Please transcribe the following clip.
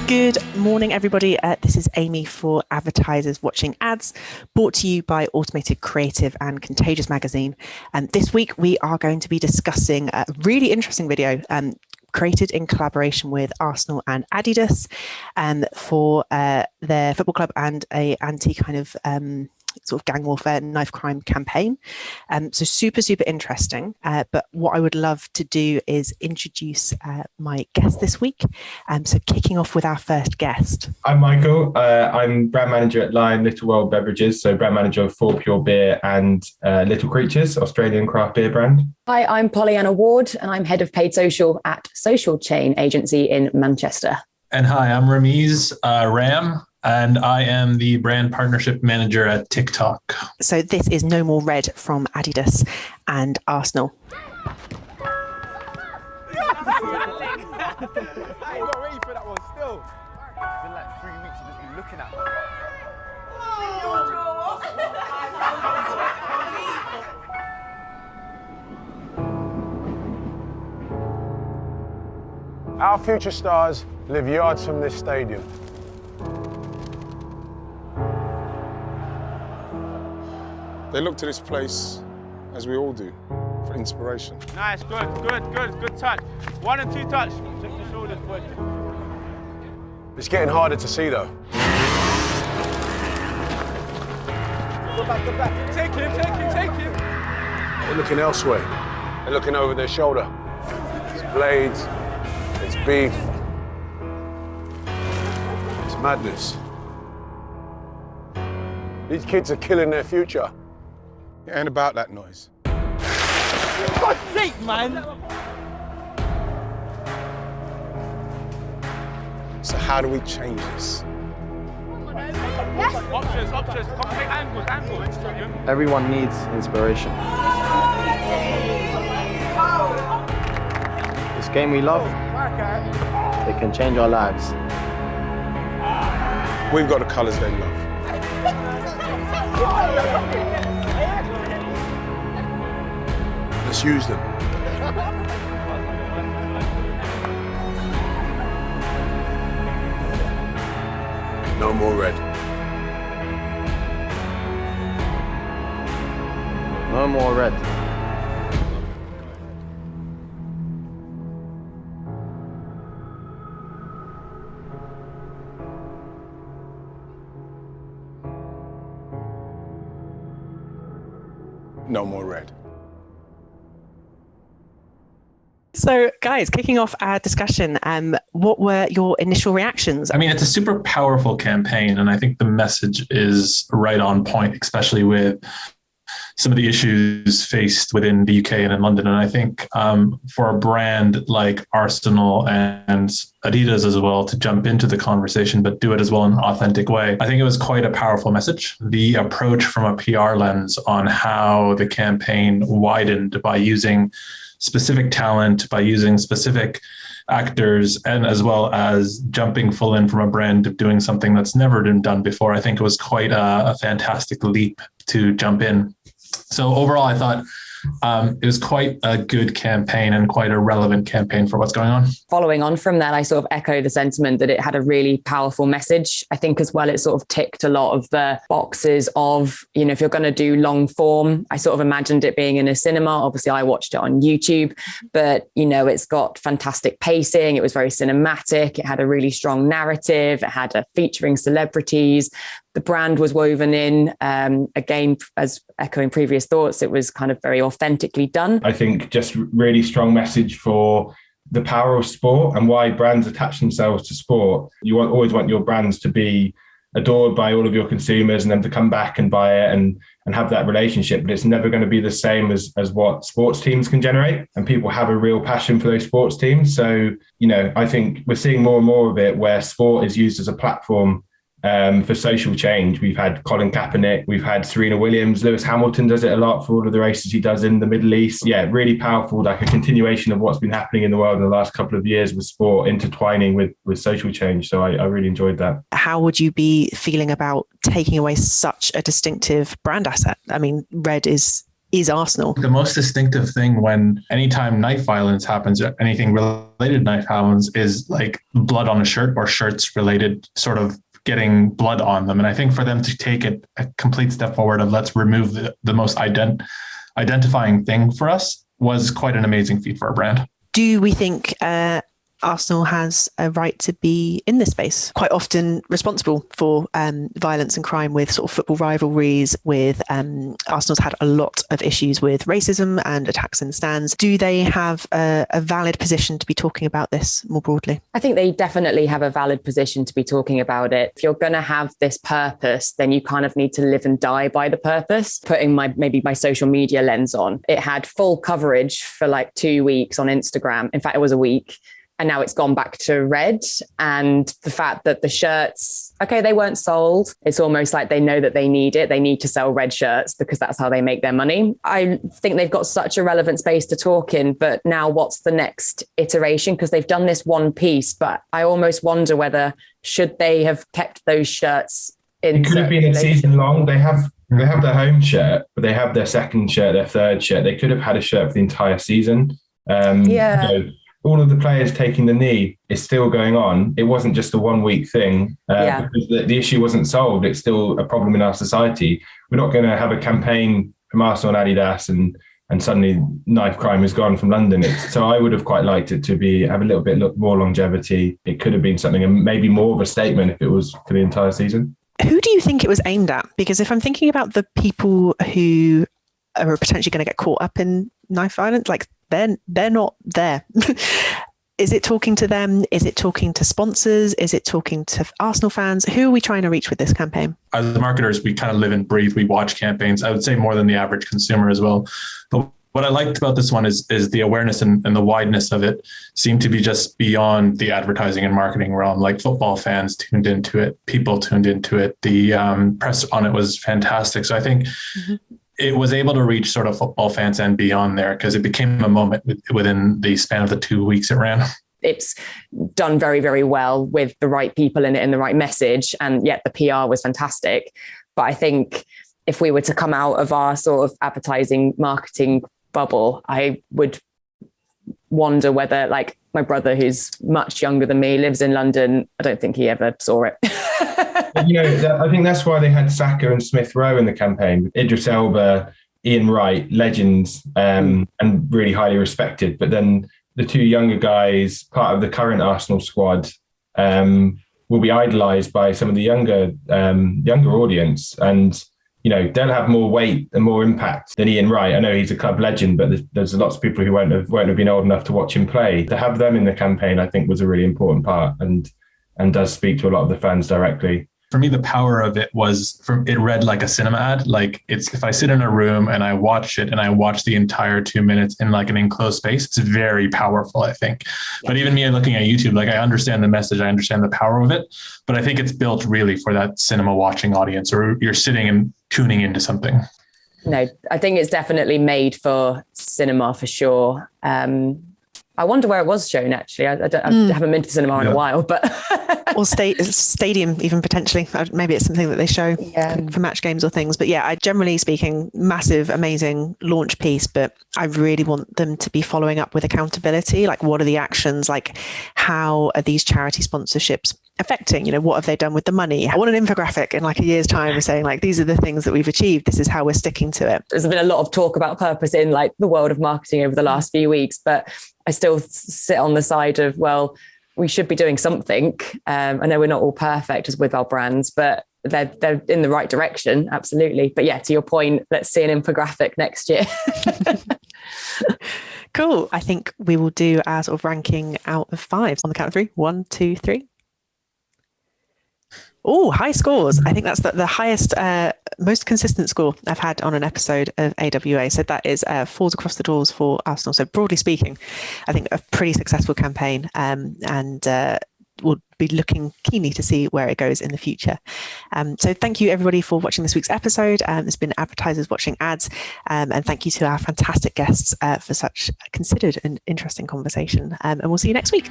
Good morning, everybody. This is Amy for Advertisers Watching Ads, brought to you by Automated Creative and Contagious magazine. And this week we are going to be discussing a really interesting video created in collaboration with Arsenal and Adidas for their Football Club and a anti kind of sort of gang warfare, knife crime campaign. So super interesting. But what I would love to do is introduce my guest this week. So kicking off with our first guest. I'm Michael. I'm brand manager at Lion Little World Beverages, so brand manager of For Pure Beer and Little Creatures, Australian craft beer brand. Hi, I'm Pollyanna Ward, and I'm head of paid social at Social Chain Agency in Manchester. And hi, I'm Ramiz Ram, and I am the brand partnership manager at TikTok. So this is No More Red from Adidas and Arsenal. I ain't got ready for that one still. It's been like 3 weeks of just been looking at it. Our future stars live yards from this stadium. They look to this place, as we all do, for inspiration. Nice, good touch. 1 and 2 touch. Check your shoulders, boy. It's getting harder to see though. Go back. Take him. They're looking elsewhere. They're looking over their shoulder. It's blades, it's beef. It's madness. These kids are killing their future. It ain't about that noise. For God's sake, man! So how do we change this? Options. Come take angles. Everyone needs inspiration. This game we love, it can change our lives. We've got the colours they love. Let's use them. No more red. No more red. No more red. So guys, kicking off our discussion, what were your initial reactions? I mean, it's a super powerful campaign, and I think the message is right on point, especially with some of the issues faced within the UK and in London. And I think for a brand like Arsenal and Adidas as well to jump into the conversation, but do it as well in an authentic way, I think it was quite a powerful message. The approach from a PR lens on how the campaign widened by using specific talent, by using specific actors, and as well as jumping full in from a brand of doing something that's never been done before. I think it was quite a fantastic leap to jump in. So overall, I thought it was quite a good campaign and quite a relevant campaign for what's going on. Following on from that, I sort of echo the sentiment that it had a really powerful message. I think as well, it sort of ticked a lot of the boxes of, if you're going to do long form, I sort of imagined it being in a cinema. Obviously, I watched it on YouTube, but, it's got fantastic pacing. It was very cinematic. It had a really strong narrative. It had a featuring celebrities. The brand was woven in. Again, as echoing previous thoughts, it was kind of very authentically done. I think just really strong message for the power of sport and why brands attach themselves to sport. You always want your brands to be adored by all of your consumers and them to come back and buy it and have that relationship, but it's never going to be the same as what sports teams can generate. And people have a real passion for those sports teams. So, I think we're seeing more and more of it where sport is used as a platform for social change. We've had Colin Kaepernick, we've had Serena Williams, Lewis Hamilton does it a lot for all of the races he does in the Middle East. Yeah, really powerful, like a continuation of what's been happening in the world in the last couple of years with sport intertwining with social change. So I really enjoyed that. How would you be feeling about taking away such a distinctive brand asset? I mean, red is is Arsenal. The most distinctive thing when anytime knife violence happens, or anything related to knife violence, is like blood on a shirt or shirts related, sort of getting blood on them. And I think for them to take it a complete step forward of let's remove the most identifying thing for us was quite an amazing feat for our brand. Do we think Arsenal has a right to be in this space, quite often responsible for violence and crime with sort of football rivalries, with Arsenal's had a lot of issues with racism and attacks in the stands. Do they have a valid position to be talking about this more broadly? I think they definitely have a valid position to be talking about it. If you're going to have this purpose, then you kind of need to live and die by the purpose. Putting my social media lens on, it had full coverage for like 2 weeks on Instagram. In fact, it was a week. And now it's gone back to red. And the fact that the shirts, okay, they weren't sold. It's almost like they know that they need it. They need to sell red shirts because that's how they make their money. I think they've got such a relevant space to talk in, but now what's the next iteration? Because they've done this one piece, but I almost wonder whether should they have kept those shirts in. It could have been a season long. They have their home shirt, but they have their second shirt, their third shirt. They could have had a shirt for the entire season. All of the players taking the knee is still going on. It wasn't just a 1 week thing because the issue wasn't solved. It's still a problem in our society. We're not going to have a campaign from Arsenal and Adidas and suddenly knife crime is gone from London. So I would have quite liked it to have a little bit more longevity. It could have been something, and maybe more of a statement if it was for the entire season. Who do you think it was aimed at? Because if I'm thinking about the people who are potentially going to get caught up in knife violence, like they're not there. Is it talking to them? Is it talking to sponsors? Is it talking to Arsenal fans? Who are we trying to reach with this campaign? As marketers, we kind of live and breathe. We watch campaigns. I would say more than the average consumer as well. But what I liked about this one is the awareness and the wideness of it seemed to be just beyond the advertising and marketing realm. Like football fans tuned into it, people tuned into it. The press on it was fantastic. So I think it was able to reach sort of football fans and beyond there because it became a moment within the span of the 2 weeks it ran. It's done very, very well with the right people in it and the right message. And yet the PR was fantastic. But I think if we were to come out of our sort of advertising marketing bubble, I would wonder whether, like, my brother, who's much younger than me, lives in London, I don't think he ever saw it. I think that's why they had Saka and Smith Rowe in the campaign. Idris Elba, Ian Wright, legends, and really highly respected. But then the two younger guys, part of the current Arsenal squad, will be idolised by some of the younger audience, and they'll have more weight and more impact than Ian Wright. I know he's a club legend, but there's lots of people who won't have been old enough to watch him play. To have them in the campaign, I think, was a really important part, and does speak to a lot of the fans directly. For me, the power of it was it read like a cinema ad. Like if I sit in a room and I watch it and I watch the entire 2 minutes in like an enclosed space, it's very powerful, I think. But even me looking at YouTube, like I understand the message, I understand the power of it, but I think it's built really for that cinema watching audience, or you're sitting and tuning into something. No, I think it's definitely made for cinema for sure. I wonder where it was shown, actually. I haven't been to cinema in a while, but... Or stadium, even potentially. Maybe it's something that they show for match games or things. But yeah, generally speaking, massive, amazing launch piece. But I really want them to be following up with accountability. Like, what are the actions? Like, how are these charity sponsorships affecting? What have they done with the money? I want an infographic in like a year's time saying, like, these are the things that we've achieved. This is how we're sticking to it. There's been a lot of talk about purpose in like the world of marketing over the last few weeks, but I still sit on the side of, well, we should be doing something. I know we're not all perfect as with our brands, but they're in the right direction. Absolutely. But yeah, to your point, let's see an infographic next year. Cool. I think we will do our sort of ranking out of 5 on the count of 3. 1, 2, 3. Oh, high scores. I think that's the highest, most consistent score I've had on an episode of AWA. So that is 4s across the doors for Arsenal. So broadly speaking, I think a pretty successful campaign, and we'll be looking keenly to see where it goes in the future. So thank you everybody for watching this week's episode. It's been Advertisers Watching Ads, and thank you to our fantastic guests for such a considered and interesting conversation. And we'll see you next week.